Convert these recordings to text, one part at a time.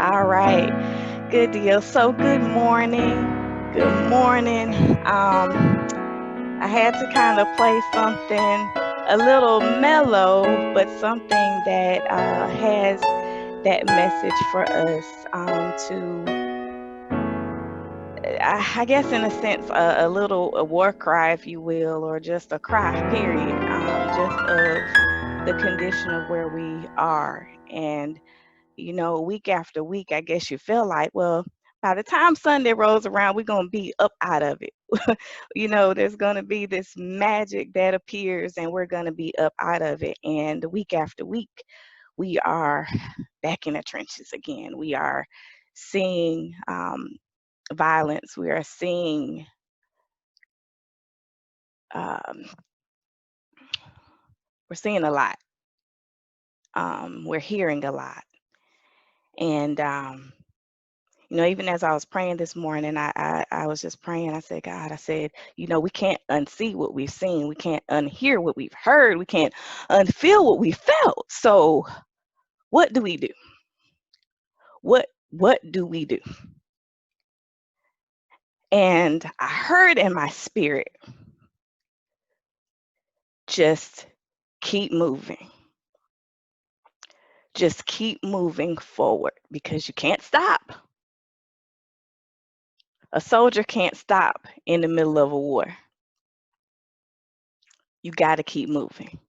All right. Good deal. So good morning. Good morning. I had to kind of play something a little mellow, but something that has that message for us to, I guess, in a sense, a little a war cry, if you will, or just a cry, period, just of the condition of where we are. And week after week, I guess you feel like, well, by the time Sunday rolls around, we're going to be up out of it. There's going to be this magic that appears and we're going to be up out of it. And week after week, we are back in the trenches again. We are seeing violence. We are seeing, um, we're seeing a lot. We're hearing a lot. And even as I was praying this morning, I was just praying. I said, God, I said, we can't unsee what we've seen. We can't unhear what we've heard. We can't unfeel what we felt. So what do we do? What do we do? And I heard in my spirit, just keep moving. Just keep moving forward because you can't stop. A soldier can't stop in the middle of a war. You got to keep moving.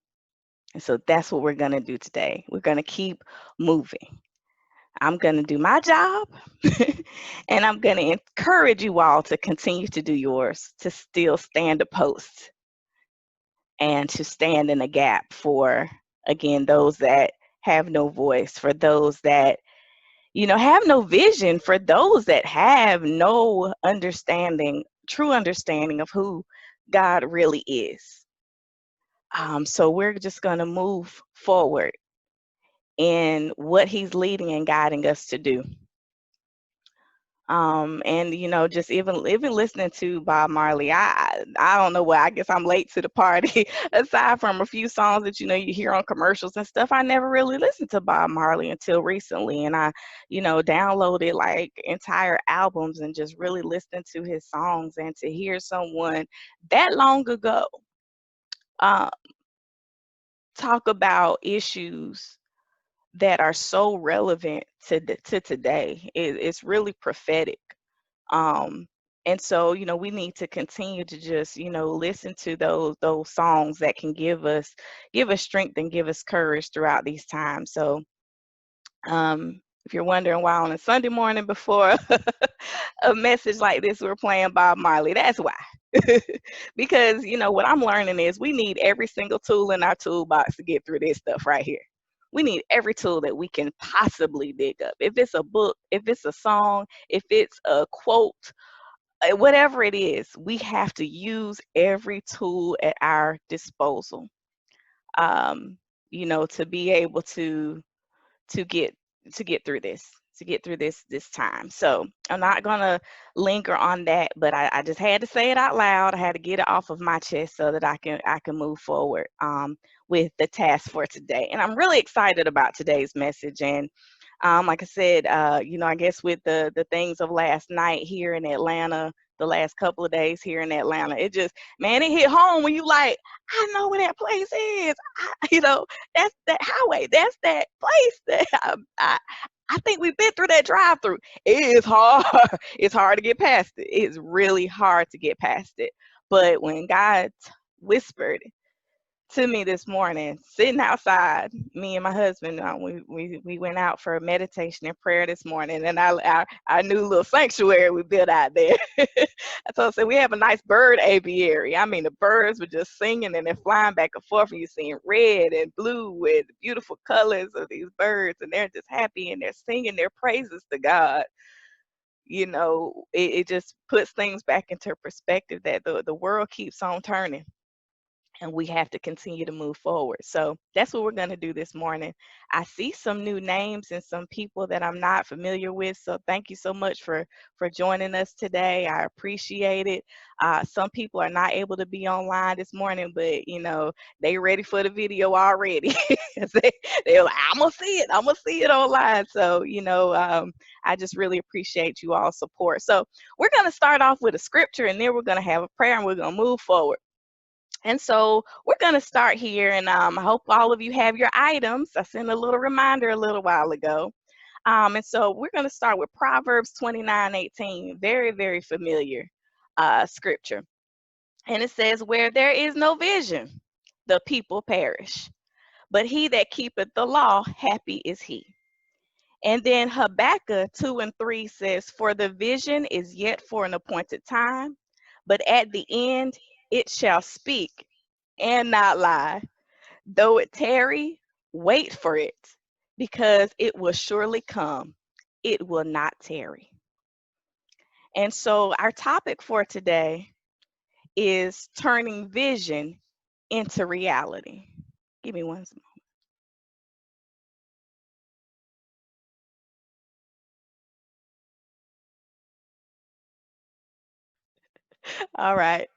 And so that's what we're going to do today. We're going to keep moving. I'm going to do my job and I'm going to encourage you all to continue to do yours, to still stand a post and to stand in a gap for, again, those that have no voice, for those that, have no vision, for those that have no understanding, true understanding of who God really is. So we're just going to move forward in what he's leading and guiding us to do. And just even listening to Bob Marley, I don't know why. I guess I'm late to the party. Aside from a few songs that you hear on commercials and stuff, I never really listened to Bob Marley until recently, and I downloaded like entire albums and just really listened to his songs, and to hear someone that long ago uh, talk about issues that are so relevant to today. It's really prophetic. Um, and so, we need to continue to just, listen to those songs that can give us strength and give us courage throughout these times. So, if you're wondering why on a Sunday morning before a message like this we're playing Bob Marley, that's why. Because what I'm learning is we need every single tool in our toolbox to get through this stuff right here. We need every tool that we can possibly dig up. If it's a book, if it's a song, if it's a quote, whatever it is, we have to use every tool at our disposal. Um, to be able to get to get through this to get through this time. So I'm not gonna linger on that, but I just had to say it out loud. I had to get it off of my chest so that I can move forward with the task for today. And I'm really excited about today's message. And like I said, I guess with the things of last night here in Atlanta, the last couple of days here in Atlanta, it just, man, it hit home when you like, I know where that place is. That's that highway. That's that place that I think we've been through that drive-through. It is hard. It's hard to get past it. It's really hard to get past it. But when God whispered to me this morning, sitting outside, me and my husband, we went out for a meditation and prayer this morning, and our new little sanctuary we built out there. So I said we have a nice bird aviary. I mean, the birds were just singing and they're flying back and forth, and you're seeing red and blue with the beautiful colors of these birds, and they're just happy and they're singing their praises to God. It just puts things back into perspective that the world keeps on turning. and we have to continue to move forward. So that's what we're going to do this morning. I see some new names and some people that I'm not familiar with. So thank you so much for joining us today. I appreciate it. Some people are not able to be online this morning, but they ready for the video already. They're like, I'm gonna see it. I'm gonna see it online. So I just really appreciate you all support. So we're going to start off with a scripture, and then we're going to have a prayer, and we're going to move forward. And so we're going to start here, and I hope all of you have your items. I sent a little reminder a little while ago. And so we're going to start with Proverbs 29:18, very, very familiar scripture. And it says, where there is no vision, the people perish. But he that keepeth the law, happy is he. And then Habakkuk 2:3 says, for the vision is yet for an appointed time, but at the end it shall speak and not lie. Though it tarry, wait for it, because it will surely come. It will not tarry. And so our topic for today is turning vision into reality. Give me one moment. All right.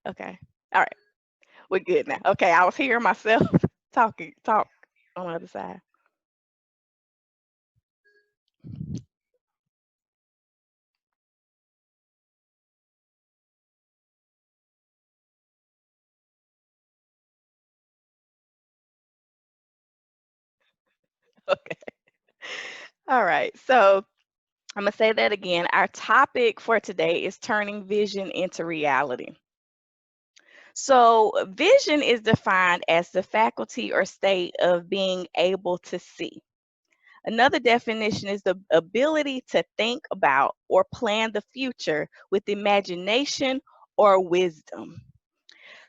Okay. All right. We're good now. Okay. I was hearing myself talk on the other side. Okay. All right. So I'm going to say that again. Our topic for today is turning vision into reality. So, vision is defined as the faculty or state of being able to see. Another definition is the ability to think about or plan the future with imagination or wisdom.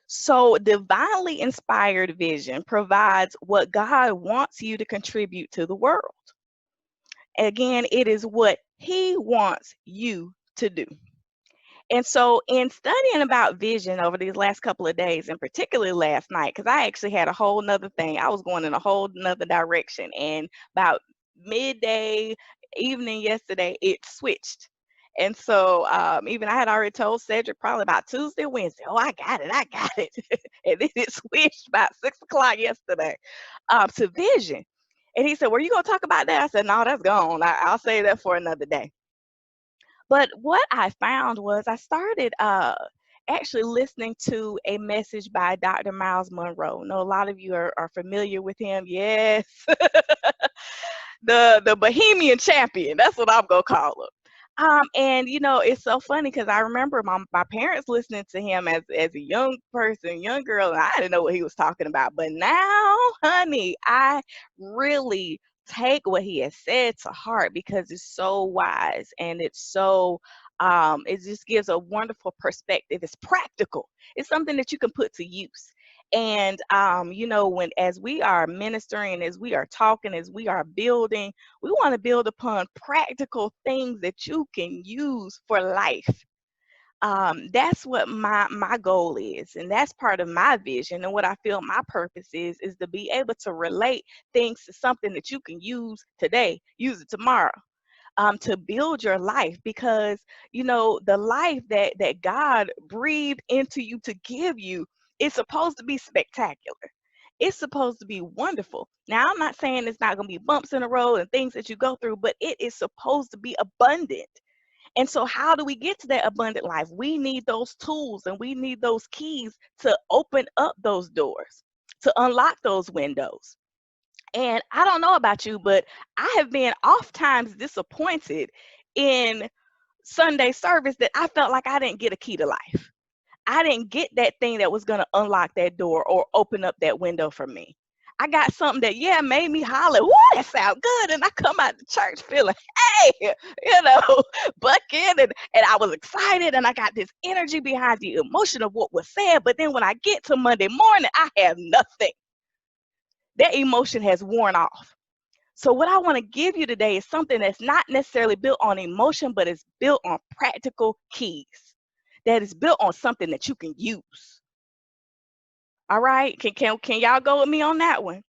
So, divinely inspired vision provides what God wants you to contribute to the world. Again, it is what He wants you to do. And so, in studying about vision over these last couple of days, and particularly last night, because I actually had a whole nother thing, I was going in a whole nother direction. And about midday, evening yesterday, it switched. And so, even I had already told Cedric probably about Tuesday, Wednesday, oh, I got it. And then it switched about 6 o'clock yesterday to vision. And he said, were you going to talk about that? I said, no, that's gone. I'll say that for another day. But what I found was I started actually listening to a message by Dr. Miles Monroe. I know a lot of you are familiar with him. Yes. the Bohemian champion. That's what I'm gonna call him. And it's so funny because I remember my parents listening to him as a young person, young girl, and I didn't know what he was talking about. But now, honey, I really take what he has said to heart because it's so wise and it's so it just gives a wonderful perspective. It's practical. It's something that you can put to use. And when as we are ministering, as we are talking, as we are building, we want to build upon practical things that you can use for life. That's what my goal is, and that's part of my vision. And what I feel my purpose is to be able to relate things to something that you can use today, use it tomorrow, to build your life, because the life that God breathed into you to give you is supposed to be spectacular. It's supposed to be wonderful. Now, I'm not saying it's not going to be bumps in the road and things that you go through, but it is supposed to be abundant. And so, how do we get to that abundant life? We need those tools and we need those keys to open up those doors, to unlock those windows. And I don't know about you, but I have been oft times disappointed in Sunday service that I felt like I didn't get a key to life. I didn't get that thing that was going to unlock that door or open up that window for me. I got something that, made me holler, whoa, that sounds good. And I come out the church feeling, hey, bucking. And I was excited and I got this energy behind the emotion of what was said. But then when I get to Monday morning, I have nothing. That emotion has worn off. So what I want to give you today is something that's not necessarily built on emotion, but it's built on practical keys. That is built on something that you can use. All right? Can y'all go with me on that one?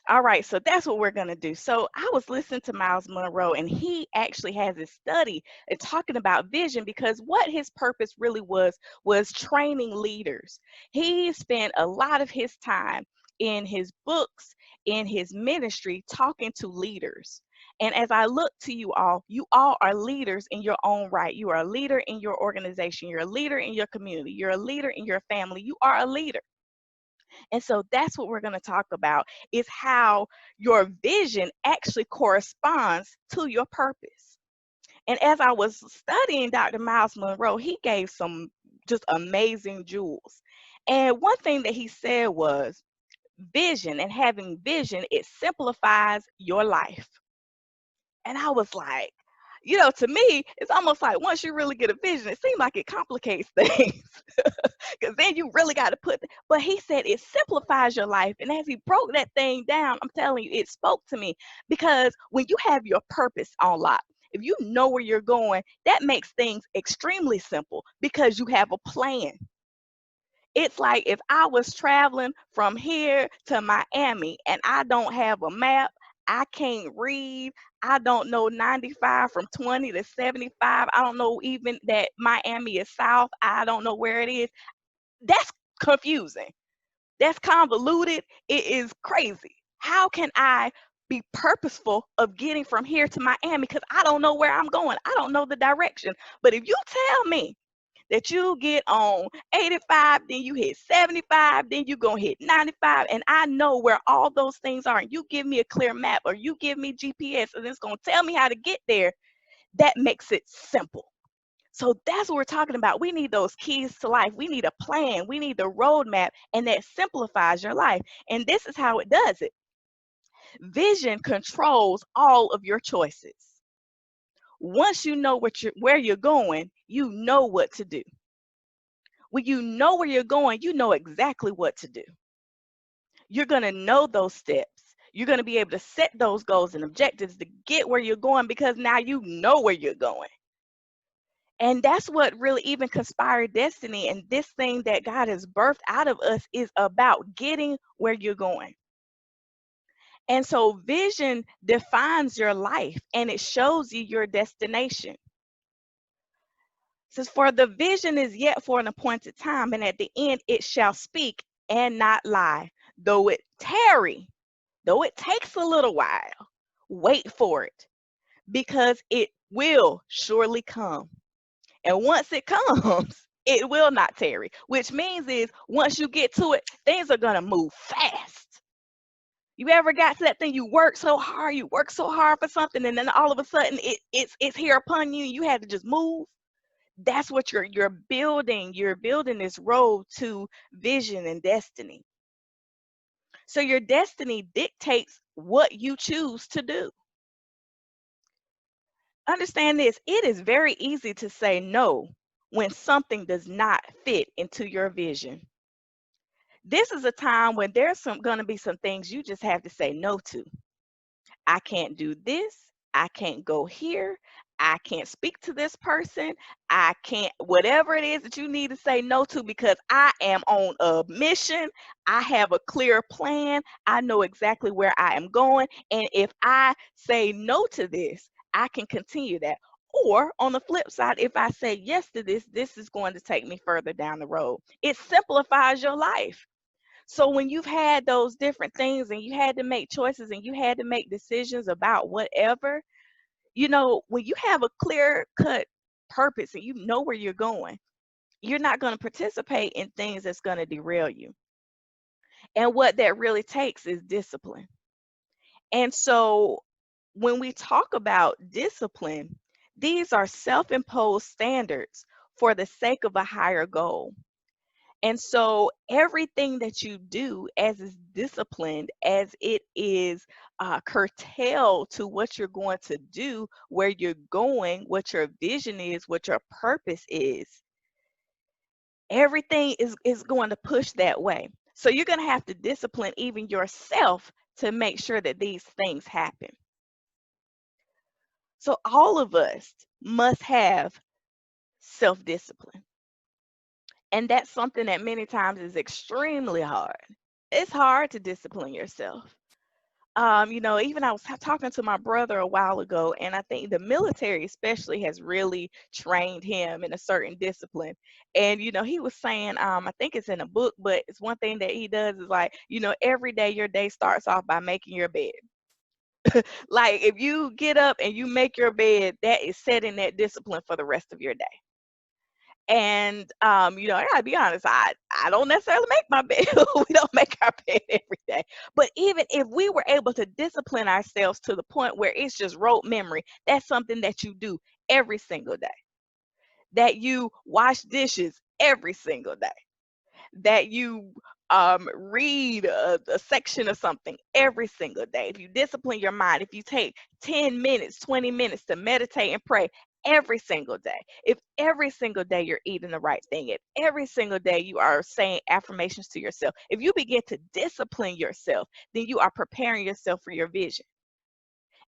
All right, so that's what we're going to do. So I was listening to Miles Monroe, and he actually has a study and talking about vision, because what his purpose really was training leaders. He spent a lot of his time in his books, in his ministry, talking to leaders. And as I look to you all are leaders in your own right. You are a leader in your organization. You're a leader in your community. You're a leader in your family. You are a leader. And so that's what we're going to talk about, is how your vision actually corresponds to your purpose. And as I was studying Dr. Miles Monroe, he gave some just amazing jewels. And one thing that he said was vision, and having vision, it simplifies your life. And I was like, to me, it's almost like once you really get a vision, it seems like it complicates things. Because then you really got to but he said it simplifies your life. And as he broke that thing down, I'm telling you, it spoke to me, because when you have your purpose on lock, if you know where you're going, that makes things extremely simple because you have a plan. It's like if I was traveling from here to Miami and I don't have a map, I can't read, I don't know 95 from 20 to 75, I don't know even that Miami is south, I don't know where it is. That's confusing. That's convoluted. It is crazy. How can I be purposeful of getting from here to Miami, because I don't know where I'm going? I don't know the direction. But if you tell me that you get on 85, then you hit 75, then you gonna hit 95, and I know where all those things are, and you give me a clear map, or you give me GPS, and it's gonna tell me how to get there, that makes it simple. So that's what we're talking about. We need those keys to life. We need a plan. We need the roadmap, and that simplifies your life. And this is how it does it. Vision controls all of your choices. Once you know where you're going, you know what to do. When you know where you're going, you know exactly what to do. You're going to know those steps. You're going to be able to set those goals and objectives to get where you're going, because now you know where you're going. And that's what really even Conspired Destiny and this thing that God has birthed out of us is about, getting where you're going. And so vision defines your life, and it shows you your destination. It says, for the vision is yet for an appointed time, and at the end it shall speak and not lie. Though it tarry, though it takes a little while, wait for it, because it will surely come. And once it comes, it will not tarry, which means is once you get to it, things are going to move fast. You ever got to that thing, you work so hard for something, and then all of a sudden it's here upon you, and you had to just move. That's what you're building. You're building this road to vision and destiny. So your destiny dictates what you choose to do. Understand this, it is very easy to say no when something does not fit into your vision. This is a time when there's going to be some things you just have to say no to. I can't do this. I can't go here. I can't speak to this person. I can't, whatever it is that you need to say no to, because I am on a mission. I have a clear plan. I know exactly where I am going. And if I say no to this, I can continue that. Or on the flip side, if I say yes to this, this is going to take me further down the road. It simplifies your life. So when you've had those different things and you had to make choices and you had to make decisions about whatever, when you have a clear cut purpose and you know where you're going, you're not going to participate in things that's going to derail you. And what that really takes is discipline. And so when we talk about discipline, these are self-imposed standards for the sake of a higher goal. And so everything that you do as is disciplined, as it is curtailed to what you're going to do, where you're going, what your vision is, what your purpose is, everything is going to push that way. So you're going to have to discipline even yourself to make sure that these things happen. So all of us must have self-discipline. And that's something that many times is extremely hard. It's hard to discipline yourself. Even I was talking to my brother a while ago, and I think the military especially has really trained him in a certain discipline. And he was saying, I think it's in a book, but it's one thing that he does is like, every day your day starts off by making your bed. Like if you get up and you make your bed, that is setting that discipline for the rest of your day. And I gotta be honest, I don't necessarily make my bed. We don't make our bed every day. But even if we were able to discipline ourselves to the point where it's just rote memory, that's something that you do every single day. That you wash dishes every single day, that you read a section of something every single day. If you discipline your mind, if you take 10 minutes, 20 minutes to meditate and pray every single day, if every single day you're eating the right thing, if every single day you are saying affirmations to yourself, if you begin to discipline yourself, then you are preparing yourself for your vision.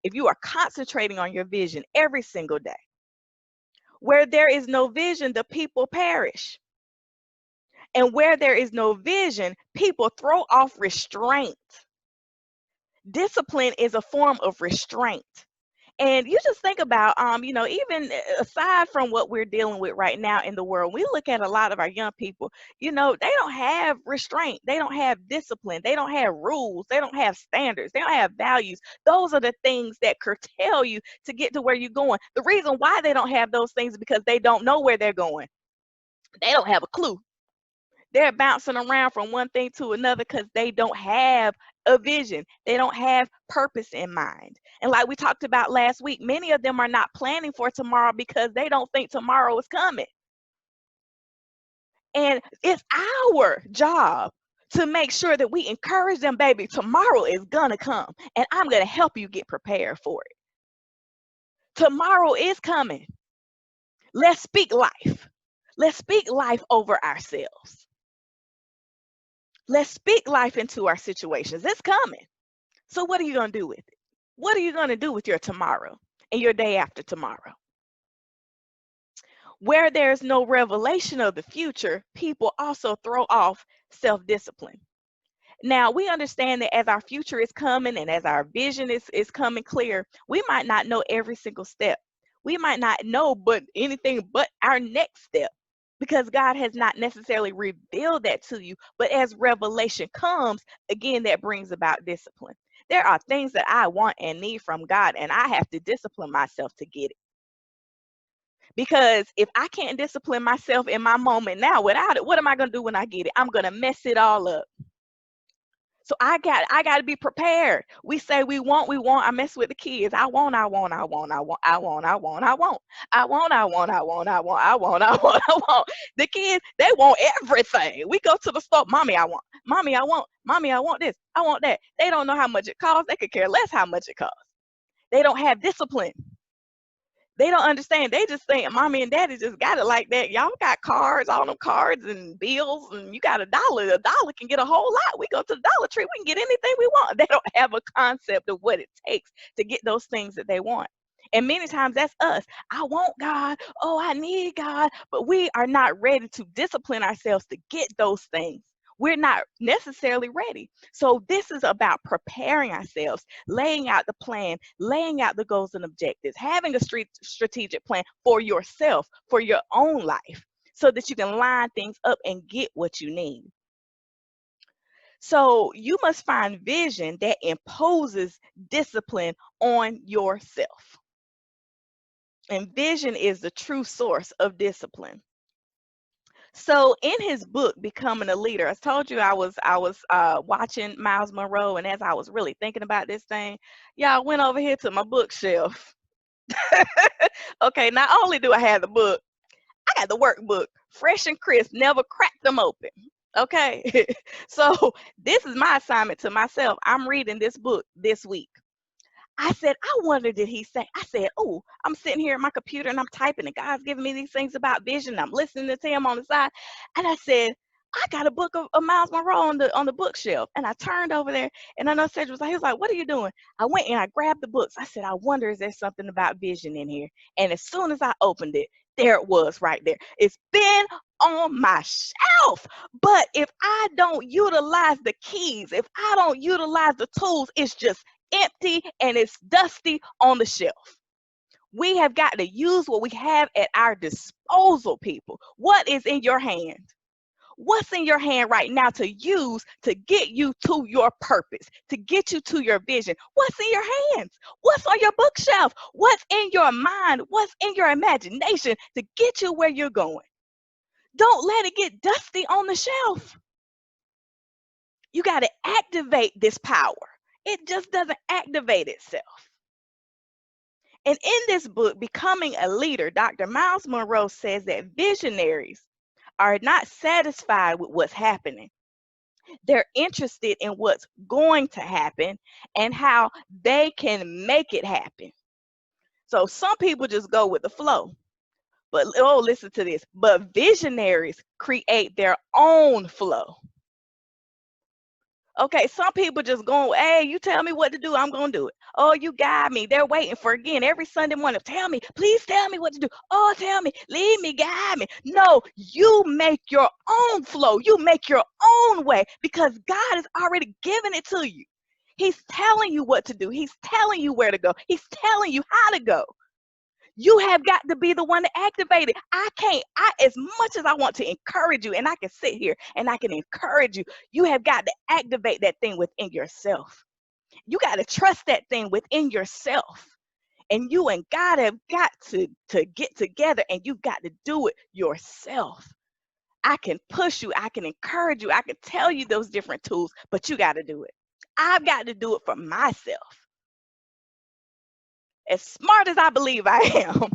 If you are concentrating on your vision every single day, where there is no vision, the people perish. And where there is no vision, people throw off restraint. Discipline is a form of restraint. And you just think about, even aside from what we're dealing with right now in the world, we look at a lot of our young people, they don't have restraint. They don't have discipline. They don't have rules. They don't have standards. They don't have values. Those are the things that curtail you to get to where you're going. The reason why they don't have those things is because they don't know where they're going. They don't have a clue. They're bouncing around from one thing to another because they don't have a vision. They don't have purpose in mind. And like we talked about last week, many of them are not planning for tomorrow because they don't think tomorrow is coming. And it's our job to make sure that we encourage them, baby, tomorrow is going to come, and I'm going to help you get prepared for it. Tomorrow is coming. Let's speak life. Let's speak life over ourselves. Let's speak life into our situations. It's coming. So what are you going to do with it? What are you going to do with your tomorrow and your day after tomorrow? Where there's no revelation of the future, people also throw off self-discipline. Now, we understand that as our future is coming and as our vision is coming clear, we might not know every single step. We might not know but anything but our next step, because God has not necessarily revealed that to you. But as revelation comes, again, that brings about discipline. There are things that I want and need from God, and I have to discipline myself to get it. Because if I can't discipline myself in my moment now without it, what am I going to do when I get it? I'm going to mess it all up. So I got to be prepared. We say we want. I mess with the kids. I want. The kids, they want everything. We go to the store. Mommy, I want. Mommy, I want. Mommy, I want this. I want that. They don't know how much it costs. They could care less how much it costs. They don't have discipline. They don't understand. They just think mommy and daddy just got it like that. Y'all got cards, all them cards and bills, and you got $1. $1 can get a whole lot. We go to the Dollar Tree, we can get anything we want. They don't have a concept of what it takes to get those things that they want. And many times that's us. I want God. Oh, I need God. But we are not ready to discipline ourselves to get those things. We're not necessarily ready. So this is about preparing ourselves, laying out the plan, laying out the goals and objectives, having a strategic plan for yourself, for your own life, so that you can line things up and get what you need. So you must find vision that imposes discipline on yourself. And vision is the true source of discipline. So in his book, Becoming a Leader, I told you I was watching Miles Monroe, and as I was really thinking about this thing, y'all went over here to my bookshelf. Okay, not only do I have the book, I got the workbook, fresh and crisp, never cracked them open. Okay, so this is my assignment to myself. I'm reading this book this week. I said, I wonder, did he say? I said, oh, I'm sitting here at my computer and I'm typing, and God's giving me these things about vision. I'm listening to him on the side. And I said, I got a book of Miles Monroe on the bookshelf. And I turned over there, and I know Cedric was like, he was like, what are you doing? I went and I grabbed the books. I said, I wonder, is there something about vision in here? And as soon as I opened it, there it was right there. It's been on my shelf. But if I don't utilize the keys, if I don't utilize the tools, it's just empty and it's dusty on the shelf. We have got to use what we have at our disposal, people. What is in your hand? What's in your hand right now to use to get you to your purpose, to get you to your vision? What's in your hands? What's on your bookshelf? What's in your mind? What's in your imagination to get you where you're going? Don't let it get dusty on the shelf. You got to activate this power. It just doesn't activate itself. And in this book, Becoming a Leader, Dr. Miles Monroe says that visionaries are not satisfied with what's happening. They're interested in what's going to happen and how they can make it happen. So some people just go with the flow. But oh, listen to this. But visionaries create their own flow. Okay, some people just go, hey, you tell me what to do, I'm going to do it. Oh, you guide me. They're waiting for, again, every Sunday morning. Tell me, please tell me what to do. Oh, tell me, lead me, guide me. No, you make your own flow. You make your own way because God has already given it to you. He's telling you what to do. He's telling you where to go. He's telling you how to go. You have got to be the one to activate it. As much as I want to encourage you, and I can sit here and I can encourage you, you have got to activate that thing within yourself. You got to trust that thing within yourself. And you and God have got to get together, and you've got to do it yourself. I can push you, I can encourage you, I can tell you those different tools, but you got to do it. I've got to do it for myself. As smart as I believe I am,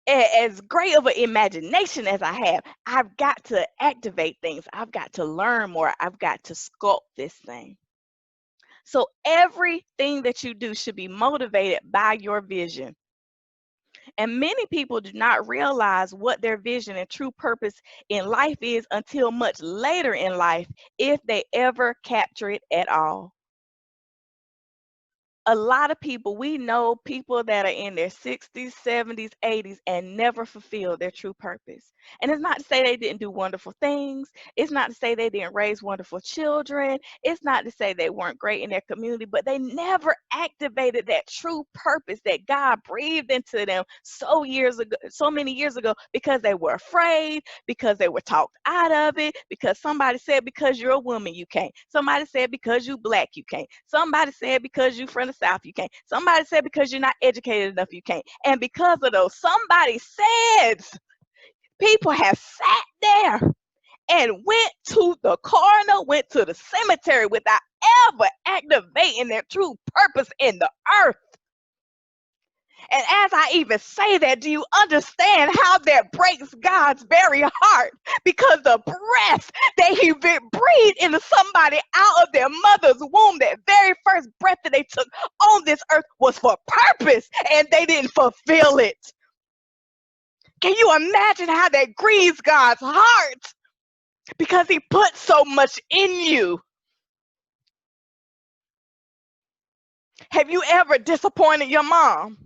as great of an imagination as I have, I've got to activate things. I've got to learn more. I've got to sculpt this thing. So everything that you do should be motivated by your vision. And many people do not realize what their vision and true purpose in life is until much later in life, if they ever capture it at all. A lot of people, we know people that are in their 60s, 70s, 80s, and never fulfilled their true purpose. And it's not to say they didn't do wonderful things. It's not to say they didn't raise wonderful children. It's not to say they weren't great in their community, but they never activated that true purpose that God breathed into them so many years ago, because they were afraid, because they were talked out of it, because somebody said, because you're a woman, you can't. Somebody said, because you black, you can't. Somebody said, because you from the South, you can't. Somebody said, because you're not educated enough, you can't. And because of those somebody said, people have sat there and went to the coroner, went to the cemetery without ever activating their true purpose in the earth. And as I even say that, do you understand how that breaks God's very heart? Because the breath that He breathed into somebody out of their mother's womb, that very first breath that they took on this earth, was for purpose, and they didn't fulfill it. Can you imagine how that grieves God's heart? Because He put so much in you. Have you ever disappointed your mom?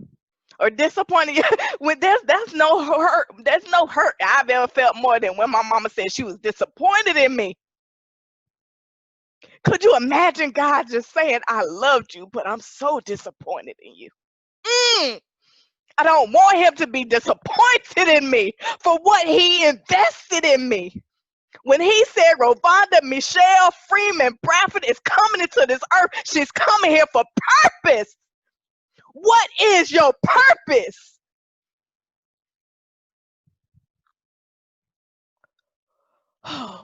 Or disappointed you? When that's no hurt I've ever felt more than when my mama said she was disappointed in me. Could you imagine God just saying, I loved you, but I'm so disappointed in you? I don't want Him to be disappointed in me for what He invested in me. When He said Rovonda Michelle Freeman Bradford is coming into this earth, she's coming here for purpose. What is your purpose?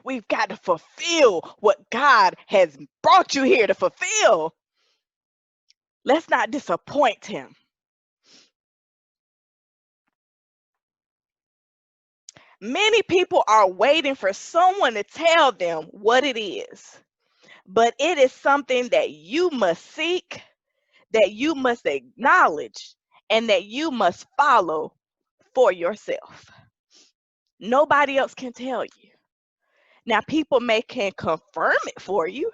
We've got to fulfill what God has brought you here to fulfill. Let's not disappoint Him. Many people are waiting for someone to tell them what it is, but it is something that you must seek, that you must acknowledge, and that you must follow for yourself. Nobody else can tell you. Now, people can confirm it for you.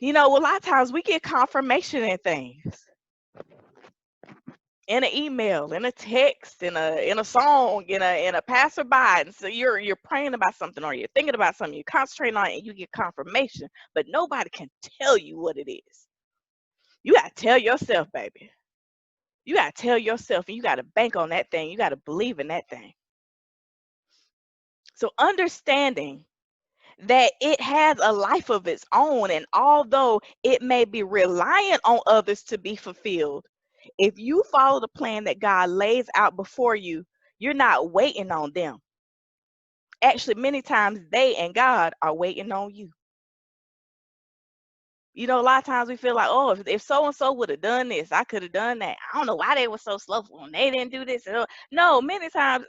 You know, a lot of times we get confirmation in things, in an email, in a text, in a song, in a passerby. And so you're praying about something, or you're thinking about something, you're concentrating on it, and you get confirmation, but nobody can tell you what it is. You gotta tell yourself, baby. You gotta tell yourself, and you gotta bank on that thing. You gotta believe in that thing. So understanding that it has a life of its own, and although it may be reliant on others to be fulfilled, if you follow the plan that God lays out before you, you're not waiting on them. Actually, many times they and God are waiting on you. You know, a lot of times we feel like, oh, if so and so would have done this, I could have done that. I don't know why they were so slowful and they didn't do this. No, many times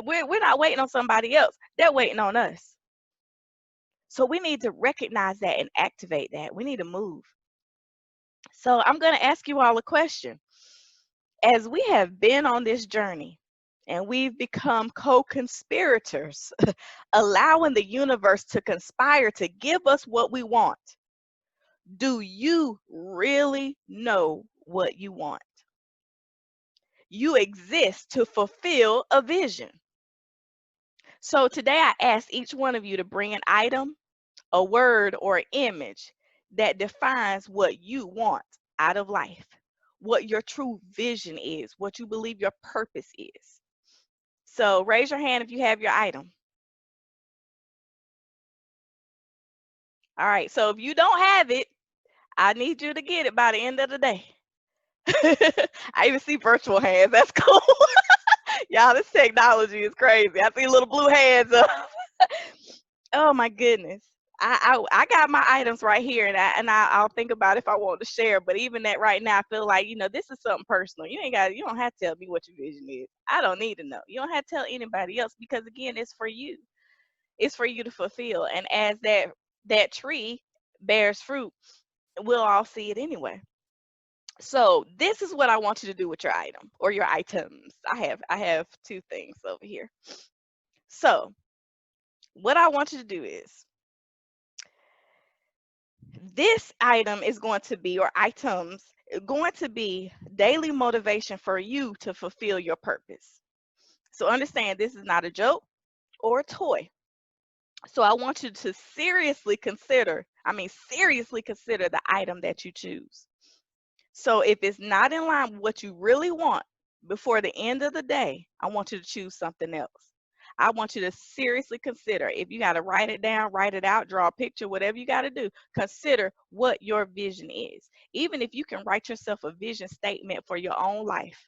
we're not waiting on somebody else. They're waiting on us. So we need to recognize that and activate that. We need to move. So I'm going to ask you all a question. As we have been on this journey and we've become co-conspirators, allowing the universe to conspire to give us what we want, do you really know what you want? You exist to fulfill a vision. So today I ask each one of you to bring an item, a word, or an image that defines what you want out of life, what your true vision is, what you believe your purpose is. So raise your hand if you have your item. All right, so if you don't have it, I need you to get it by the end of the day. I even see virtual hands. That's cool. Y'all, this technology is crazy. I see little blue hands up. Oh my goodness. I got my items right here, and I'll think about if I want to share. But even that right now, I feel like, this is something personal. You don't have to tell me what your vision is. I don't need to know. You don't have to tell anybody else, because again, it's for you. It's for you to fulfill. And as that tree bears fruit, we'll all see it anyway. So this is what I want you to do with your item or your items. I have two things over here. So what I want you to do is, this item is going to be, or items, going to be daily motivation for you to fulfill your purpose. So understand, this is not a joke or a toy. So I want you to seriously consider the item that you choose. So if it's not in line with what you really want, before the end of the day, I want you to choose something else. I want you to seriously consider. If you got to write it down, write it out, draw a picture, whatever you got to do, consider what your vision is. Even if you can write yourself a vision statement for your own life.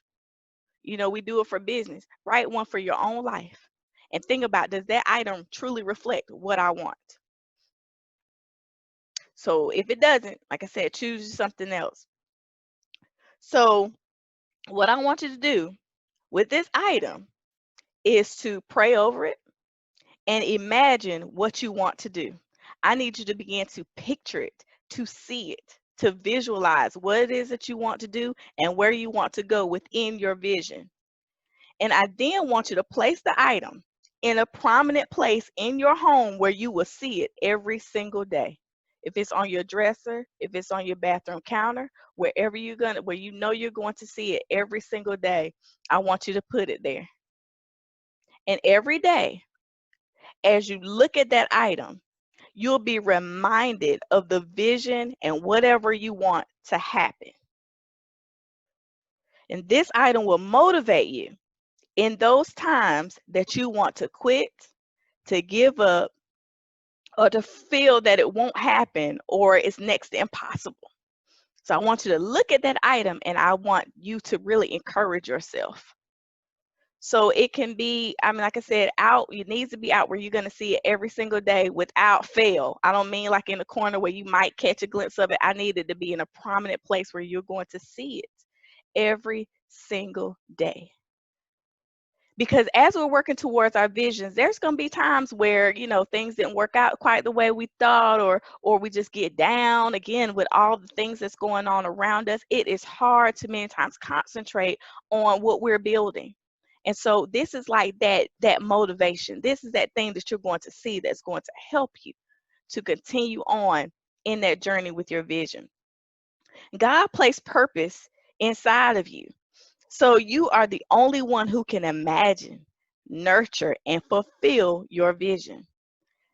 We do it for business. Write one for your own life. And think about, does that item truly reflect what I want? So if it doesn't, like I said, choose something else. So what I want you to do with this item is to pray over it and imagine what you want to do. I need you to begin to picture it, to see it, to visualize what it is that you want to do and where you want to go within your vision. And I then want you to place the item in a prominent place in your home where you will see it every single day. If it's on your dresser, if it's on your bathroom counter, where you know you're going to see it every single day, I want you to put it there. And every day, as you look at that item, you'll be reminded of the vision and whatever you want to happen. And this item will motivate you in those times that you want to quit, to give up, or to feel that it won't happen or it's next to impossible. So I want you to look at that item, and I want you to really encourage yourself. So it can be, like I said, it needs to be out where you're going to see it every single day without fail. I don't mean like in the corner where you might catch a glimpse of it. I need it to be in a prominent place where you're going to see it every single day. Because as we're working towards our visions, there's going to be times where, things didn't work out quite the way we thought, or we just get down again with all the things that's going on around us. It is hard to many times concentrate on what we're building. And so this is like that motivation. This is that thing that you're going to see that's going to help you to continue on in that journey with your vision. God placed purpose inside of you. So you are the only one who can imagine, nurture, and fulfill your vision.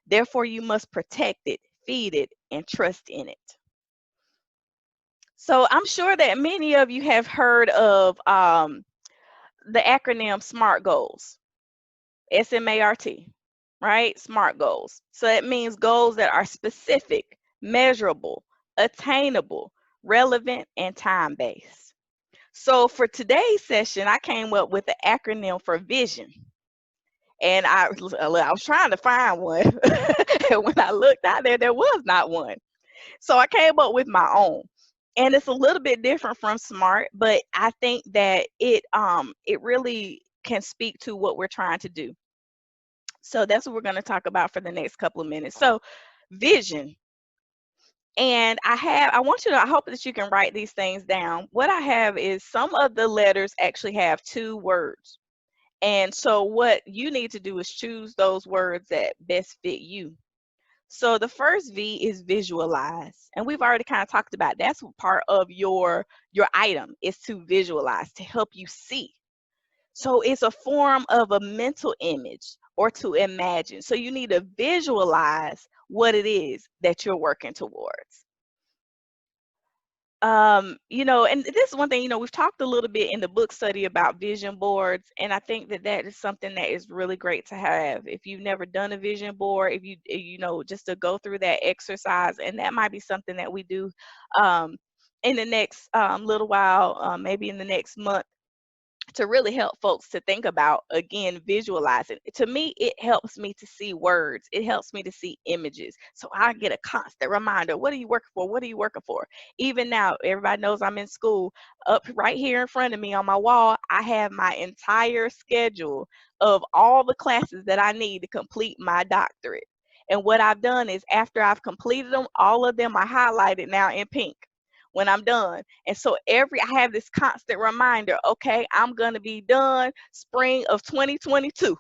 Therefore, you must protect it, feed it, and trust in it. So I'm sure that many of you have heard of the acronym SMART goals, SMART, right? SMART goals. So that means goals that are specific, measurable, attainable, relevant, and time-based. So for today's session, I came up with the acronym for vision. And I was trying to find one. And when I looked out there was not one. So I came up with my own. And it's a little bit different from SMART, but I think that it really can speak to what we're trying to do. So that's what we're going to talk about for the next couple of minutes. So vision. And I want you to, I hope that you can write these things down. What I have is some of the letters actually have two words. And so what you need to do is choose those words that best fit you. So the first V is visualize. And we've already kind of talked about that's part of your item is to visualize, to help you see. So it's a form of a mental image or to imagine. So you need to visualize what it is that you're working towards. And this is one thing, we've talked a little bit in the book study about vision boards, and I think that is something that is really great to have. If you've never done a vision board, if just to go through that exercise, and that might be something that we do in the next little while, maybe in the next month, to really help folks to think about, again, visualizing. To me, it helps me to see words. It helps me to see images. So I get a constant reminder. What are you working for? What are you working for? Even now, everybody knows I'm in school. Up right here in front of me on my wall, I have my entire schedule of all the classes that I need to complete my doctorate. And what I've done is after I've completed them, all of them are highlighted now in pink when I'm done. And so I have this constant reminder, okay, I'm going to be done spring of 2022.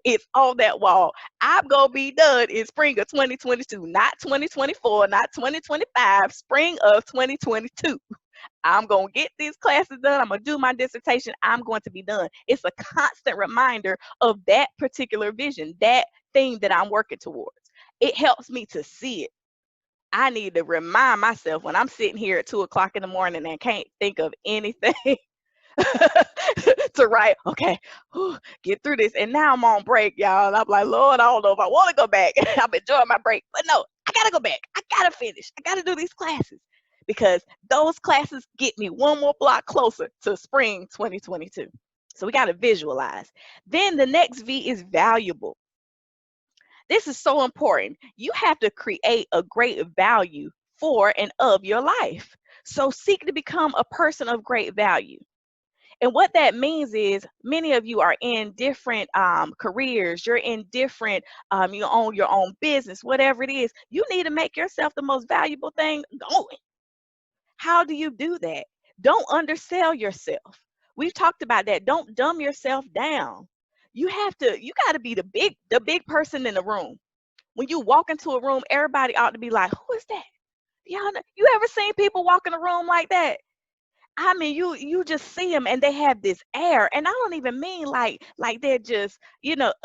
It's on that wall. I'm going to be done in spring of 2022, not 2024, not 2025, spring of 2022. I'm going to get these classes done. I'm going to do my dissertation. I'm going to be done. It's a constant reminder of that particular vision, that thing that I'm working towards. It helps me to see it. I need to remind myself when I'm sitting here at 2 o'clock in the morning and can't think of anything to write, okay, get through this. And now I'm on break, y'all. And I'm like, Lord, I don't know if I want to go back. I'm enjoying my break. But no, I got to go back. I got to finish. I got to do these classes because those classes get me one more block closer to spring 2022. So we got to visualize. Then the next V is valuable. This is so important. You have to create a great value for and of your life. So seek to become a person of great value. And what that means is many of you are in different careers. You're in different, you own your own business, whatever it is. You need to make yourself the most valuable thing going. How do you do that? Don't undersell yourself. We've talked about that. Don't dumb yourself down. You got to be the big person in the room. When you walk into a room, everybody ought to be like, who is that? Y'all know, you ever seen people walk in a room like that? I mean, you just see them and they have this air. And I don't even mean like they're just,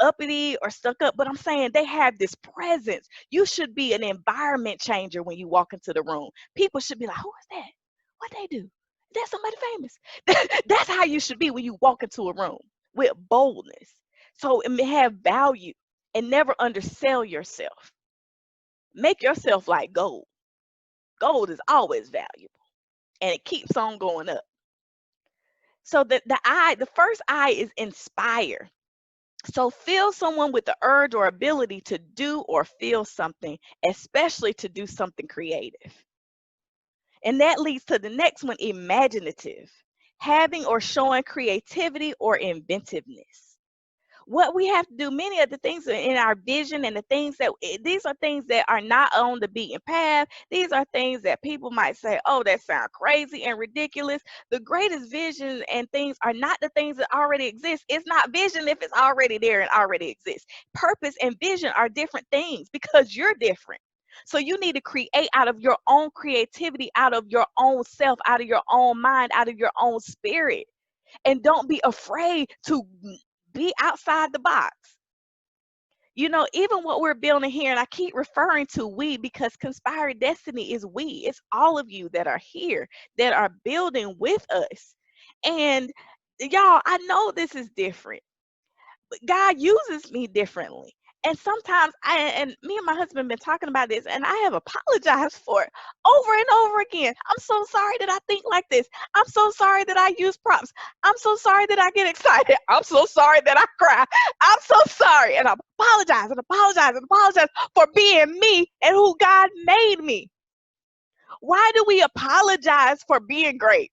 uppity or stuck up, but I'm saying they have this presence. You should be an environment changer when you walk into the room. People should be like, who is that? What they do? That's somebody famous. That's how you should be when you walk into a room, with boldness. So it may have value and never undersell yourself. Make yourself like gold. Gold is always valuable and it keeps on going up. So the first I is inspire. So feel someone with the urge or ability to do or feel something, especially to do something creative. And that leads to the next one, imaginative. Having or showing creativity or inventiveness. What we have to do, many of the things in our vision and the things that these are things that are not on the beaten path. These are things that people might say, oh, that sounds crazy and ridiculous. The greatest visions and things are not the things that already exist. It's not vision if it's already there and already exists. Purpose and vision are different things because you're different. So you need to create out of your own creativity, out of your own self, out of your own mind, out of your own spirit. And don't be afraid to be outside the box. You know, even what we're building here, and I keep referring to we because Conspired Destiny is we. It's all of you that are here that are building with us. And y'all, I know this is different. God uses me differently. And sometimes me and my husband been talking about this, and I have apologized for it over and over again. I'm so sorry that I think like this. I'm so sorry that I use prompts. I'm so sorry that I get excited. I'm so sorry that I cry. I'm so sorry. And I apologize and apologize and apologize for being me and who God made me. Why do we apologize for being great?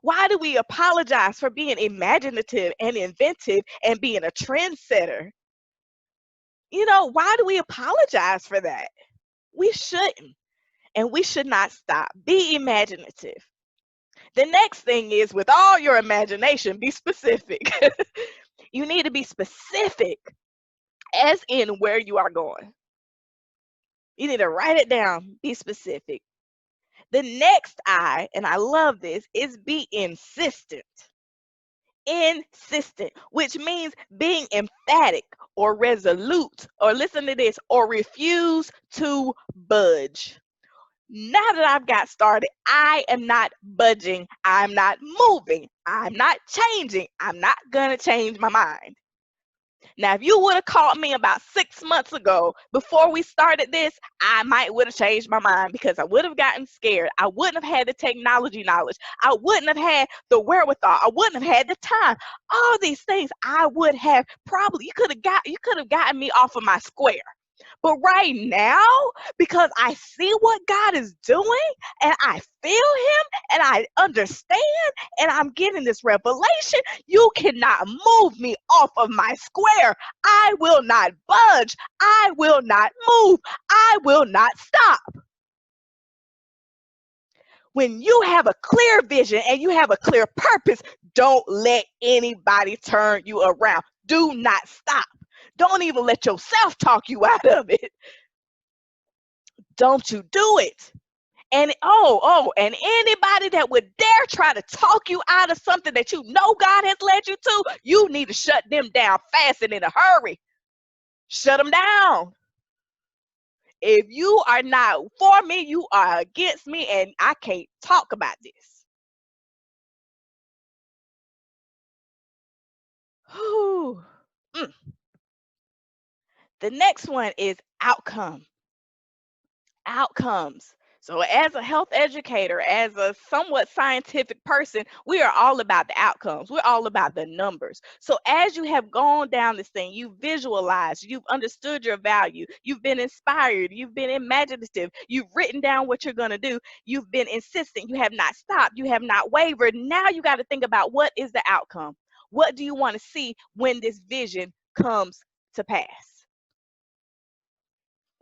Why do we apologize for being imaginative and inventive and being a trendsetter? You know, why do we apologize for that? We shouldn't. And we should not stop. Be imaginative. The next thing is with all your imagination, be specific. You need to be specific as in where you are going. You need to write it down, be specific. The next I, and I love this, is be insistent. Insistent, which means being emphatic or resolute, or listen to this, or refuse to budge. Now that I've got started, I am not budging. I'm not moving. I'm not changing. I'm not going to change my mind. Now, if you would have called me about 6 months ago before we started this, I might would have changed my mind because I would have gotten scared. I wouldn't have had the technology knowledge. I wouldn't have had the wherewithal. I wouldn't have had the time. All these things I would have probably you could have gotten me off of my square. But right now, because I see what God is doing and I feel Him and I understand and I'm getting this revelation, you cannot move me off of my square. I will not budge. I will not move. I will not stop. When you have a clear vision and you have a clear purpose, don't let anybody turn you around. Do not stop. Don't even let yourself talk you out of it. Don't you do it. And and anybody that would dare try to talk you out of something that you know God has led you to, you need to shut them down fast and in a hurry. Shut them down. If you are not for me, you are against me, and I can't talk about this. Whew. Mm. The next one is outcome. Outcomes. So, as a health educator, as a somewhat scientific person, we are all about the outcomes. We're all about the numbers. So, as you have gone down this thing, you visualized, you've understood your value, you've been inspired, you've been imaginative, you've written down what you're going to do, you've been insistent, you have not stopped, you have not wavered. Now, you got to think about what is the outcome? What do you want to see when this vision comes to pass?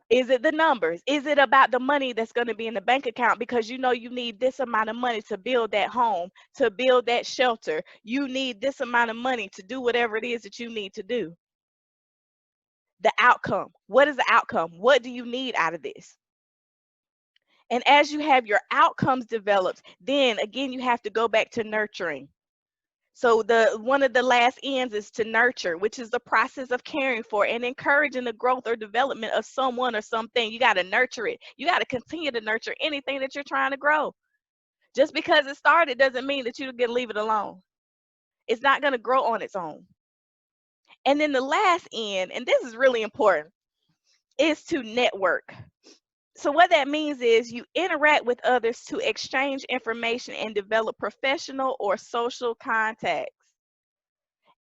Is it the numbers? Is it about the money that's going to be in the bank account because you know you need this amount of money to build that home, to build that shelter? You need this amount of money to do whatever it is that you need to do. The outcome. What is the outcome? What do you need out of this? And as you have your outcomes developed, then again, you have to go back to nurturing. So the one of the last ends is to nurture, which is the process of caring for and encouraging the growth or development of someone or something. You got to nurture it. You got to continue to nurture anything that you're trying to grow. Just because it started doesn't mean that you can leave it alone. It's not going to grow on its own. And then the last end, and this is really important, is to network. So what that means is you interact with others to exchange information and develop professional or social contacts.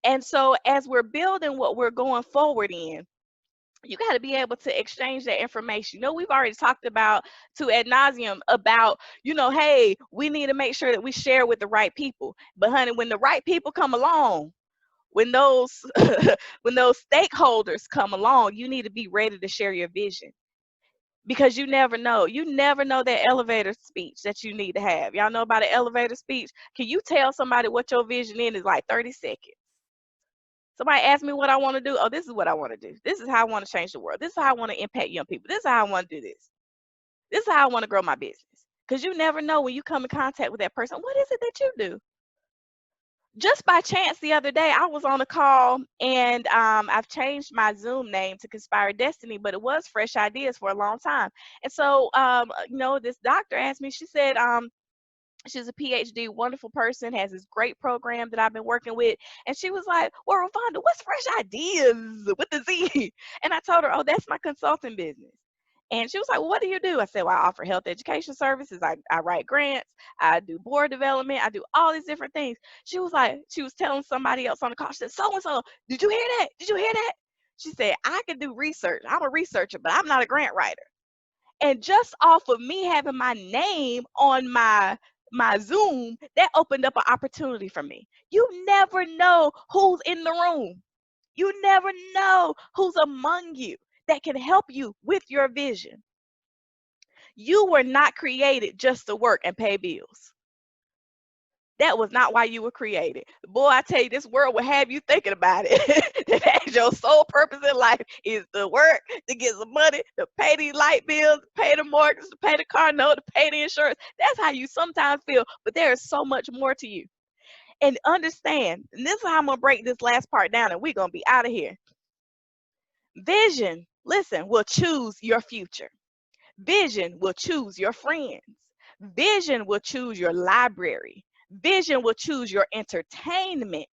And so as we're building what we're going forward in, you got to be able to exchange that information. You know, we've already talked about to ad nauseum about, hey, we need to make sure that we share with the right people. But honey, when the right people come along, when those when those stakeholders come along, you need to be ready to share your vision, because you never know. You never know that elevator speech that you need to have. Y'all know about an elevator speech? Can you tell somebody what your vision is like 30 seconds? Somebody ask me what I want to do. Oh, this is what I want to do. This is how I want to change the world. This is how I want to impact young people. This is how I want to do this. This is how I want to grow my business. Because you never know when you come in contact with that person, what is it that you do? Just by chance the other day, I was on a call, and I've changed my Zoom name to Conspire Destiny, but it was Fresh Ideas for a long time. And so, this doctor asked me, she said, she's a PhD, wonderful person, has this great program that I've been working with. And she was like, well, Ravonda, what's Fresh Ideas with the Z? And I told her, oh, that's my consulting business. And she was like, well, what do you do? I said, well, I offer health education services. I write grants. I do board development. I do all these different things. She was like, she was telling somebody else on the call, she said, so-and-so, did you hear that? Did you hear that? She said, I can do research. I'm a researcher, but I'm not a grant writer. And just off of me having my name on my Zoom, that opened up an opportunity for me. You never know who's in the room. You never know who's among you that can help you with your vision. You were not created just to work and pay bills. That was not why you were created. Boy, I tell you, this world will have you thinking about it. That's your sole purpose in life, is to work, to get some money, to pay these light bills, to pay the mortgage, to pay the car note, to pay the insurance. That's how you sometimes feel, but there is so much more to you. And understand, and this is how I'm going to break this last part down, and we're going to be out of here. Vision, listen, will choose your future. Vision will choose your friends. Vision will choose your library. Vision will choose your entertainment.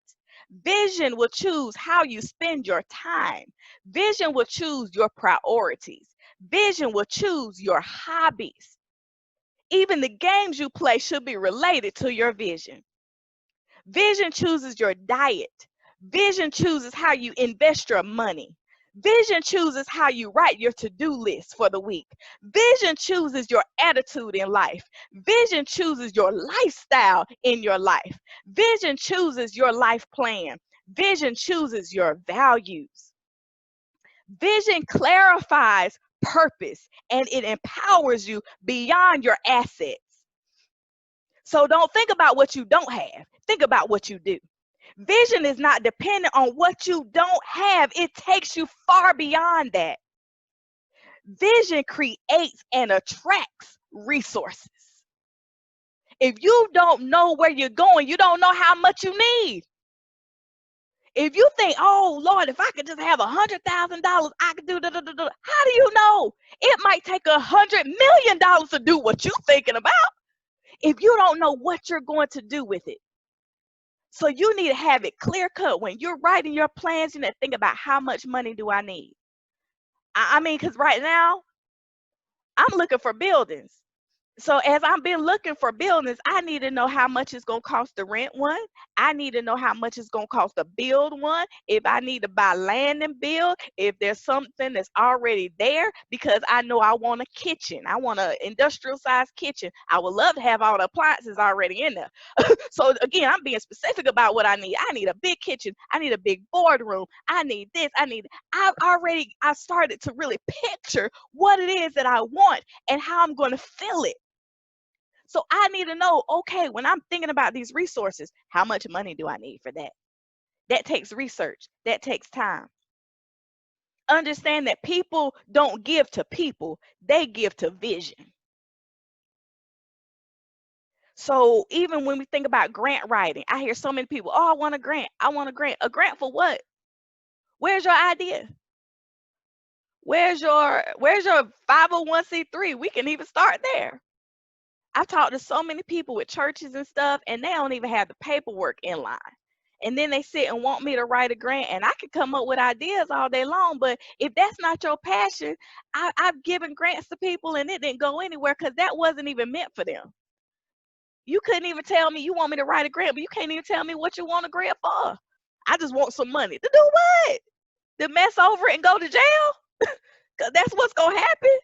Vision will choose how you spend your time. Vision will choose your priorities. Vision will choose your hobbies. Even the games you play should be related to your vision. Vision chooses your diet. Vision chooses how you invest your money. Vision chooses how you write your to-do list for the week. Vision chooses your attitude in life. Vision chooses your lifestyle in your life. Vision chooses your life plan. Vision chooses your values. Vision clarifies purpose, and it empowers you beyond your assets. So don't think about what you don't have. Think about what you do. Vision is not dependent on what you don't have. It takes you far beyond that. Vision creates and attracts resources. If you don't know where you're going, you don't know how much you need. If you think, oh Lord, if I could just have $100,000, I could do da, da, da, da. How do you know? It might take $100 million to do what you're thinking about if you don't know what you're going to do with it. So you need to have it clear cut. When you're writing your plans, you need to think about, how much money do I need? I mean, because right now, I'm looking for buildings. So as I've been looking for buildings, I need to know how much it's going to cost to rent one. I need to know how much it's going to cost to build one. If I need to buy land and build, if there's something that's already there, because I know I want a kitchen. I want an industrial sized kitchen. I would love to have all the appliances already in there. So again, I'm being specific about what I need. I need a big kitchen. I need a big boardroom. I need this. I've started to really picture what it is that I want and how I'm going to fill it. So I need to know, okay, when I'm thinking about these resources, how much money do I need for that? That takes research. That takes time. Understand that people don't give to people. They give to vision. So even when we think about grant writing, I hear so many people, oh, I want a grant. I want a grant. A grant for what? Where's your idea? Where's your 501c3? We can even start there. I've talked to so many people with churches and stuff, and they don't even have the paperwork in line. And then they sit and want me to write a grant, and I could come up with ideas all day long. But if that's not your passion, I've given grants to people and it didn't go anywhere because that wasn't even meant for them. You couldn't even tell me you want me to write a grant, but you can't even tell me what you want a grant for. I just want some money. To do what? To mess over it and go to jail? Because that's what's going to happen.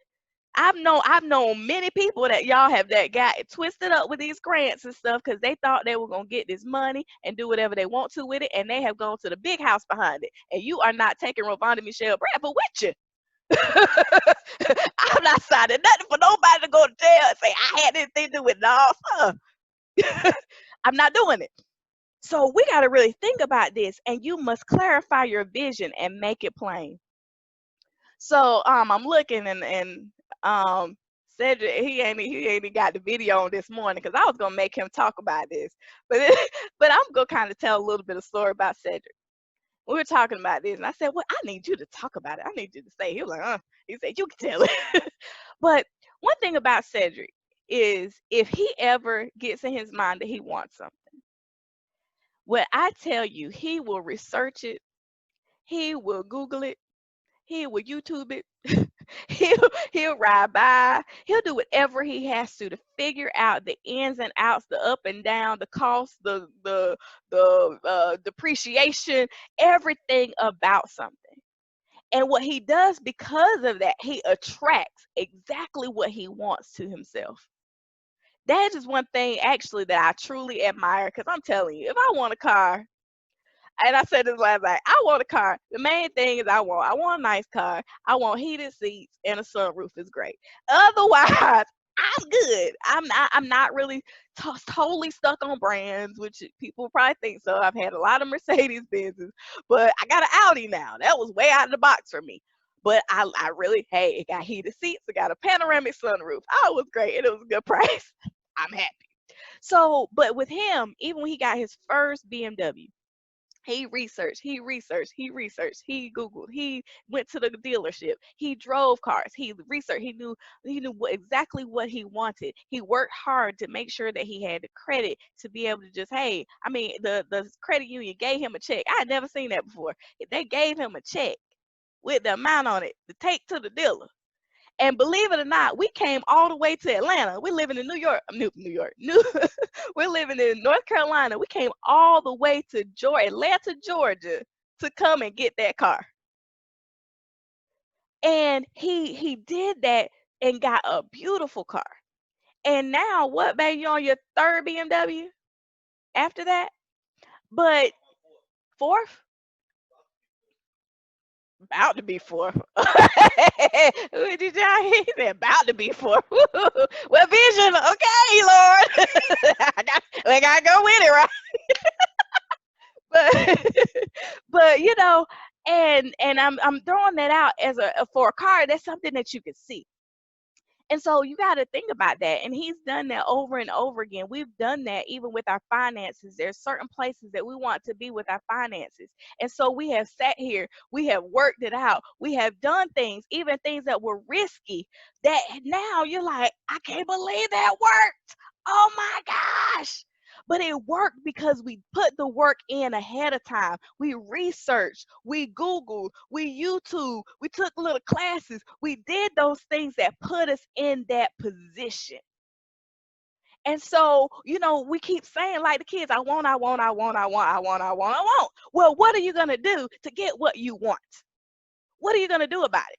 I've known many people that y'all have that got it twisted up with these grants and stuff because they thought they were gonna get this money and do whatever they want to with it, and they have gone to the big house behind it. And you are not taking Ravonda Michelle Bradford with you. I'm not signing nothing for nobody to go to jail and say I had anything to do with it. No, sir. I'm not doing it. So we got to really think about this, and you must clarify your vision and make it plain. So I'm looking and Cedric he ain't even got the video on this morning because I was gonna make him talk about this, but but I'm gonna kind of tell a little bit of story about Cedric. We were talking about this, and I said, "Well, I need you to talk about it. I need you to say." He was like, He said, "You can tell it." But one thing about Cedric is if he ever gets in his mind that he wants something, what I tell you, he will research it, he will Google it, he will YouTube it. He'll ride by. He'll do whatever he has to figure out the ins and outs, the up and down, the cost, the depreciation, everything about something. And what he does because of that, he attracts exactly what he wants to himself. That is one thing actually that I truly admire because I'm telling you, if I want a car, and I said this last night. I want a car. The main thing is I want a nice car. I want heated seats and a sunroof is great. Otherwise, I'm good. I'm not really totally stuck on brands, which people probably think so. I've had a lot of Mercedes Benzes, but I got an Audi now. That was way out of the box for me. But I really, hey, it got heated seats. It got a panoramic sunroof. Oh, it was great. And it was a good price. I'm happy. So, but with him, even when he got his first BMW, he Googled, he went to the dealership, he drove cars, he researched, he knew exactly what he wanted. He worked hard to make sure that he had the credit to be able to just, hey, I mean, the credit union gave him a check. I had never seen that before. They gave him a check with the amount on it to take to the dealer. And believe it or not, we came all the way to Atlanta. We're living in New York, New York, New. We're living in North Carolina. We came all the way to Atlanta, Georgia, to come and get that car. And he did that and got a beautiful car. And now, what, baby? You on your third BMW after that? But fourth, about to be fourth. Did y'all hear? He said about to be fourth. Well, vision, okay, Lord. We gotta go with it, right? But but and I'm throwing that out as for a car. That's something that you can see. And so you got to think about that. And he's done that over and over again. We've done that even with our finances. There's certain places that we want to be with our finances. And so we have sat here, we have worked it out, we have done things, even things that were risky, that now you're like, I can't believe that worked. Oh my gosh. But it worked because we put the work in ahead of time. We researched, we Googled, we YouTube, we took little classes. We did those things that put us in that position. And so, we keep saying, like the kids, I want, I want, I want, I want, I want, I want, I want. Well, what are you going to do to get what you want? What are you going to do about it?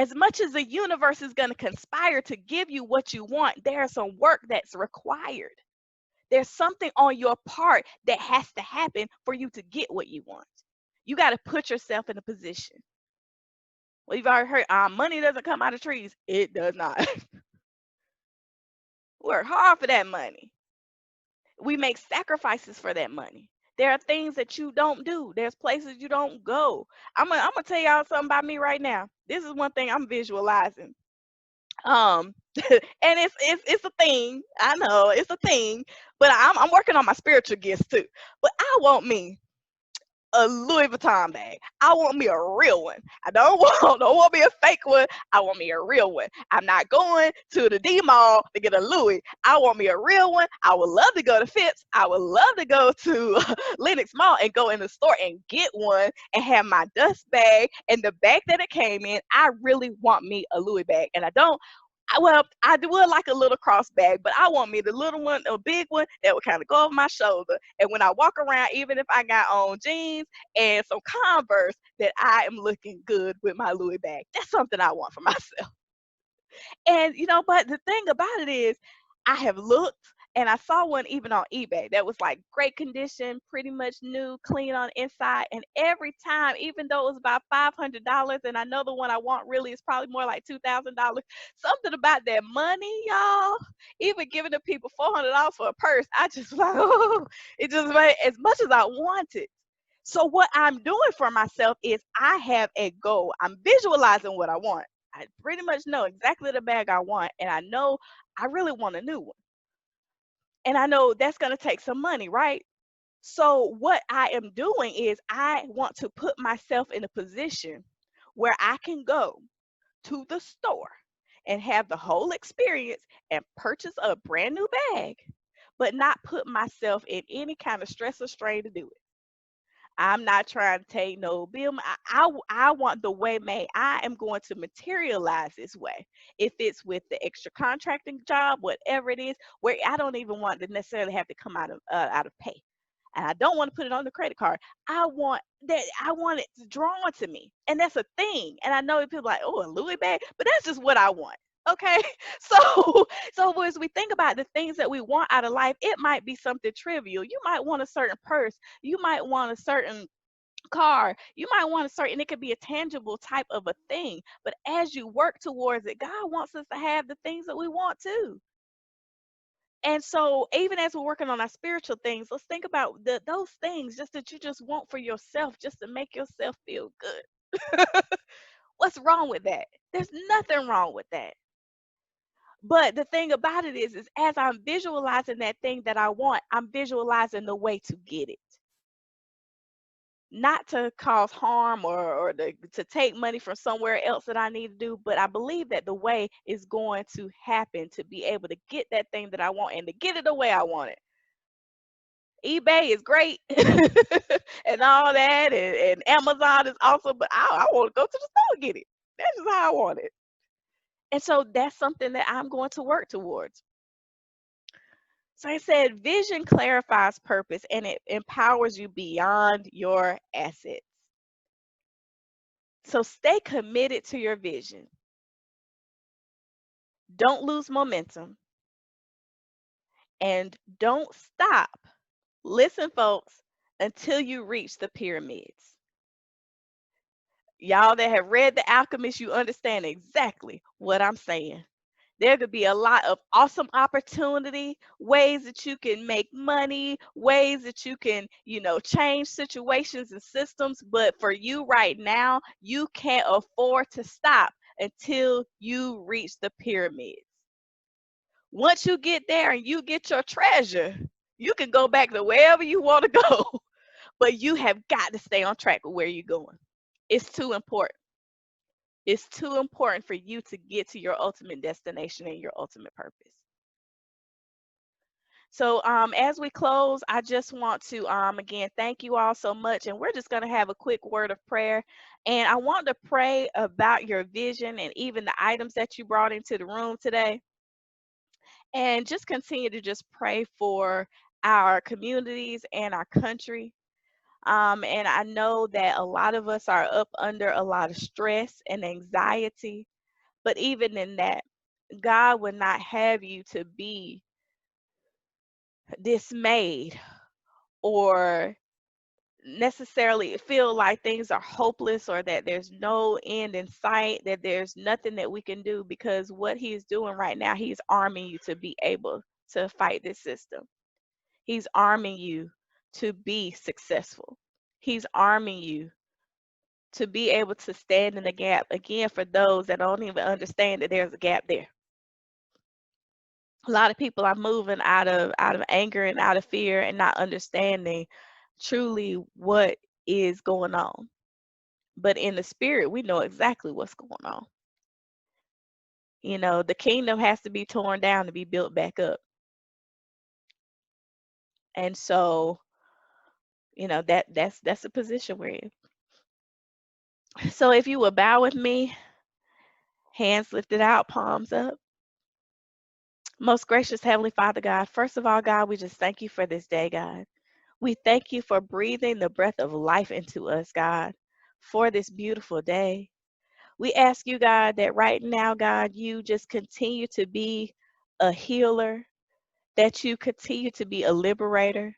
As much as the universe is going to conspire to give you what you want, there's some work that's required. There's something on your part that has to happen for you to get what you want. You got to put yourself in a position. Well, you've already heard, money doesn't come out of trees. It does not. Work hard for that money. We make sacrifices for that money. There are things that you don't do. There's places you don't go. I'm gonna tell y'all something about me right now. This is one thing I'm visualizing. And it's a thing. I know it's a thing, but I'm working on my spiritual gifts too. But I want me a Louis Vuitton bag. I want me a real one. I don't want me a fake one. I want me a real one. I'm not going to the D Mall to get a Louis. I want me a real one. I would love to go to Phipps. I would love to go to Lenox Mall and go in the store and get one and have my dust bag and the bag that it came in. I really want me a Louis bag, and I don't. I would like a little cross bag, but I want me the little one, a big one that would kind of go over my shoulder. And when I walk around, even if I got on jeans and some Converse, that I am looking good with my Louis bag. That's something I want for myself. And but the thing about it is, I have looked and I saw one even on eBay that was like great condition, pretty much new, clean on inside. And every time, even though it was about $500, and I know the one I want really is probably more like $2,000, something about that money, y'all, even giving the people $400 for a purse, I just like, oh, it just made as much as I wanted. So what I'm doing for myself is I have a goal. I'm visualizing what I want. I pretty much know exactly the bag I want, and I know I really want a new one. And I know that's going to take some money, right? So what I am doing is I want to put myself in a position where I can go to the store and have the whole experience and purchase a brand new bag, but not put myself in any kind of stress or strain to do it. I'm not trying to take no bill. I want the way made. I am going to materialize this way. If it's with the extra contracting job, whatever it is, where I don't even want to necessarily have to come out of pay, and I don't want to put it on the credit card. I want that. I want it drawn to me, and that's a thing. And I know people like, oh, a Louis bag, but that's just what I want. Okay, so as we think about the things that we want out of life, it might be something trivial. You might want a certain purse. You might want a certain car. You might want a certain, it could be a tangible type of a thing. But as you work towards it, God wants us to have the things that we want too. And so even as we're working on our spiritual things, let's think about those things just that you just want for yourself, just to make yourself feel good. What's wrong with that? There's nothing wrong with that. But the thing about it is as I'm visualizing that thing that I want, I'm visualizing the way to get it. Not to cause harm or to take money from somewhere else that I need to do, but I believe that the way is going to happen to be able to get that thing that I want and to get it the way I want it. eBay is great and all that, and Amazon is awesome, but I want to go to the store and get it. That's just how I want it. And so that's something that I'm going to work towards. So I said, vision clarifies purpose and it empowers you beyond your assets. So stay committed to your vision. Don't lose momentum and don't stop. Listen, folks, until you reach the pyramids. Y'all that have read The Alchemist, you understand exactly what I'm saying. There could be a lot of awesome opportunity, ways that you can make money, ways that you can, change situations and systems. But for you right now, you can't afford to stop until you reach the pyramids. Once you get there and you get your treasure, you can go back to wherever you want to go. But you have got to stay on track with where you're going. It's too important. It's too important for you to get to your ultimate destination and your ultimate purpose. So as we close, I just want to again thank you all so much, and we're just going to have a quick word of prayer. And I want to pray about your vision and even the items that you brought into the room today, and just continue to just pray for our communities and our country. And I know that a lot of us are up under a lot of stress and anxiety. But even in that, God would not have you to be dismayed or necessarily feel like things are hopeless or that there's no end in sight, that there's nothing that we can do, because what He is doing right now, He's arming you to be able to fight this system. He's arming you to be successful. He's arming you to be able to stand in the gap again for those that don't even understand that there's a gap there. A lot of people are moving out of anger and out of fear and not understanding truly what is going on. But in the spirit, we know exactly what's going on. The kingdom has to be torn down to be built back up. And so, that's the position we're in. So if you will bow with me, hands lifted out, palms up. Most gracious Heavenly Father God, first of all, God, we just thank you for this day, God. We thank you for breathing the breath of life into us, God, for this beautiful day. We ask you, God, that right now, God, you just continue to be a healer, that you continue to be a liberator,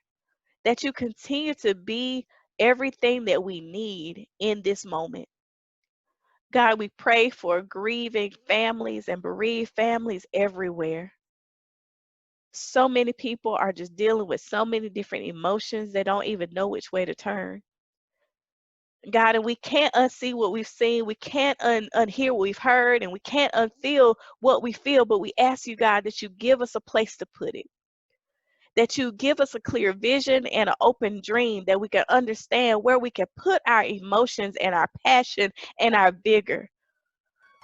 that you continue to be everything that we need in this moment. God, we pray for grieving families and bereaved families everywhere. So many people are just dealing with so many different emotions, they don't even know which way to turn. God, and we can't unsee what we've seen. We can't unhear what we've heard, and we can't unfeel what we feel. But we ask you, God, that you give us a place to put it, that you give us a clear vision and an open dream, that we can understand where we can put our emotions and our passion and our vigor.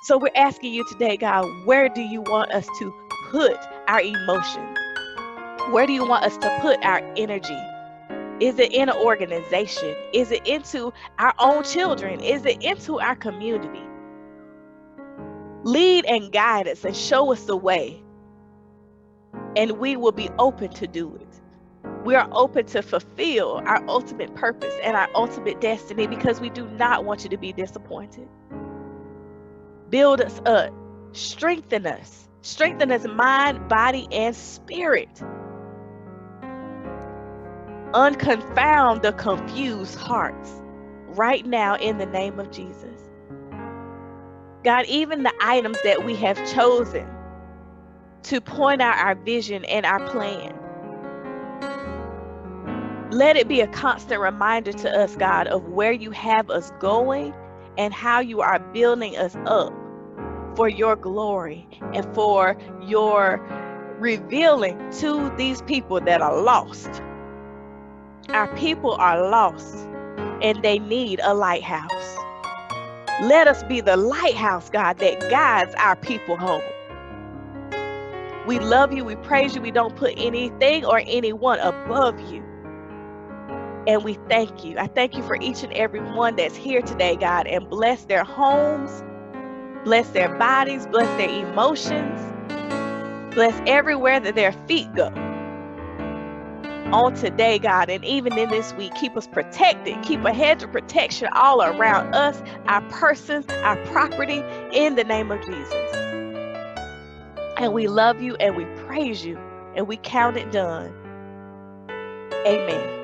So we're asking you today, God, where do you want us to put our emotions? Where do you want us to put our energy? Is it in an organization? Is it into our own children? Is it into our community? Lead and guide us and show us the way, and we will be open to do it. We are open to fulfill our ultimate purpose and our ultimate destiny because we do not want you to be disappointed. Build us up, strengthen us mind, body, and spirit. Unconfound the confused hearts right now in the name of Jesus. God, even the items that we have chosen to point out our vision and our plan, let it be a constant reminder to us, God, of where you have us going and how you are building us up for your glory and for your revealing to these people that are lost. Our people are lost and they need a lighthouse. Let us be the lighthouse, God, that guides our people home. We love you, we praise you, we don't put anything or anyone above you. And we thank you. I thank you for each and every one that's here today, God, and bless their homes, bless their bodies, bless their emotions, bless everywhere that their feet go. On today, God, and even in this week, keep us protected. Keep a hedge of protection all around us, our persons, our property, in the name of Jesus. And we love you and we praise you and we count it done. Amen.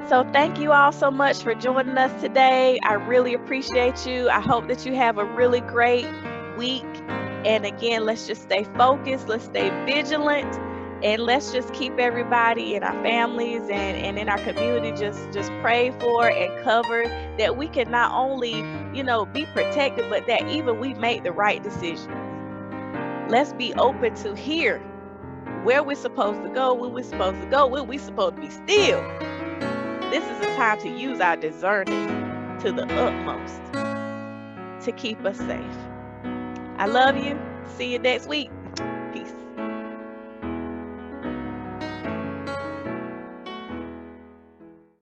So thank you all so much for joining us today. I really appreciate you. I hope that you have a really great week. And again, let's just stay focused, let's stay vigilant, and let's just keep everybody in our families and in our community just pray for and cover, that we can not only, be protected, but that even we make the right decisions. Let's be open to hear where we're supposed to go, when we're supposed to go, when we're supposed to be still. This is a time to use our discerning to the utmost to keep us safe. I love you. See you next week.